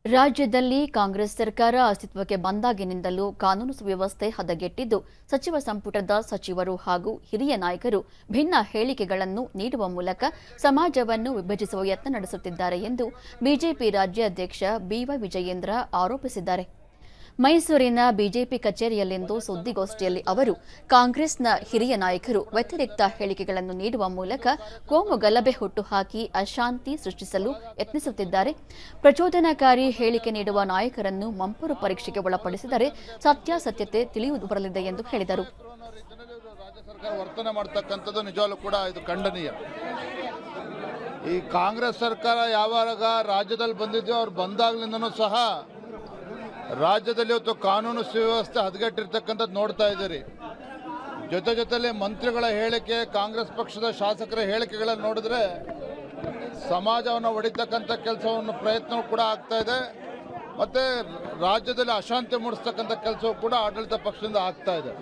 ರಾಜ್ಯದಲ್ಲಿ ಕಾಂಗ್ರೆಸ್ ಸರ್ಕಾರ ಅಸ್ತಿತ್ವಕ್ಕೆ ಬಂದಾಗಿನಿಂದಲೂ ಕಾನೂನು ಸುವ್ಯವಸ್ಥೆ ಹದಗೆಟ್ಟಿದ್ದು, ಸಚಿವ ಸಂಪುಟದ ಸಚಿವರು ಹಾಗೂ ಹಿರಿಯ ನಾಯಕರು ಭಿನ್ನ ಹೇಳಿಕೆಗಳನ್ನು ನೀಡುವ ಮೂಲಕ ಸಮಾಜವನ್ನು ವಿಭಜಿಸುವ ಯತ್ನ ನಡೆಸುತ್ತಿದ್ದಾರೆ ಎಂದು ಬಿಜೆಪಿ ರಾಜ್ಯಾಧ್ಯಕ್ಷ ಬಿವೈ ವಿಜಯೇಂದ್ರ ಆರೋಪಿಸಿದ್ದಾರೆ. ಮೈಸೂರಿನ ಬಿಜೆಪಿ ಕಚೇರಿಯಲ್ಲಿಂದು ಸುದ್ದಿಗೋಷ್ಠಿಯಲ್ಲಿ ಅವರು, ಕಾಂಗ್ರೆಸ್ನ ಹಿರಿಯ ನಾಯಕರು ವ್ಯತಿರಿಕ್ತ ಹೇಳಿಕೆಗಳನ್ನು ನೀಡುವ ಮೂಲಕ ಕೋಮು ಗಲಭೆ ಹುಟ್ಟುಹಾಕಿ ಅಶಾಂತಿ ಸೃಷ್ಟಿಸಲು ಯತ್ನಿಸುತ್ತಿದ್ದಾರೆ. ಪ್ರಚೋದನಾಕಾರಿ ಹೇಳಿಕೆ ನೀಡುವ ನಾಯಕರನ್ನು ಮಂಪರು ಪರೀಕ್ಷೆಗೆ ಒಳಪಡಿಸಿದರೆ ಸತ್ಯಾಸತ್ಯತೆ ತಿಳಿಯುವುದು ಬರಲಿದೆ ಎಂದು ಹೇಳಿದರು. ವರ್ತನೆ ಮಾಡತಕ್ಕಂಥದ್ದು ನಿಜವಾಗ್ಲೂ ಕೂಡ ಇದು ಖಂಡನೀಯ. ಈ ಕಾಂಗ್ರೆಸ್ ಸರ್ಕಾರ ಯಾವಾಗ ರಾಜ್ಯದಲ್ಲಿ ಬಂದಿದ್ಯೋ ಅವ್ರು ಬಂದಾಗ್ಲಿಂದನೂ ಸಹ ರಾಜ್ಯದಲ್ಲಿ ಇವತ್ತು ಕಾನೂನು ಸುವ್ಯವಸ್ಥೆ ಹದಗೆಟ್ಟಿರ್ತಕ್ಕಂಥದ್ದು ನೋಡ್ತಾ ಇದ್ದೀರಿ. ಜೊತೆಲಿ ಮಂತ್ರಿಗಳ ಹೇಳಿಕೆ, ಕಾಂಗ್ರೆಸ್ ಪಕ್ಷದ ಶಾಸಕರ ಹೇಳಿಕೆಗಳನ್ನು ನೋಡಿದ್ರೆ ಸಮಾಜವನ್ನು ಒಡಿತಕ್ಕಂಥ ಕೆಲಸವನ್ನು ಪ್ರಯತ್ನವೂ ಕೂಡ ಆಗ್ತಾ ಇದೆ. ಮತ್ತು ರಾಜ್ಯದಲ್ಲಿ ಅಶಾಂತಿ ಮೂಡಿಸ್ತಕ್ಕಂಥ ಕೆಲಸವೂ ಕೂಡ ಆಡಳಿತ ಪಕ್ಷದಿಂದ ಆಗ್ತಾ ಇದೆ.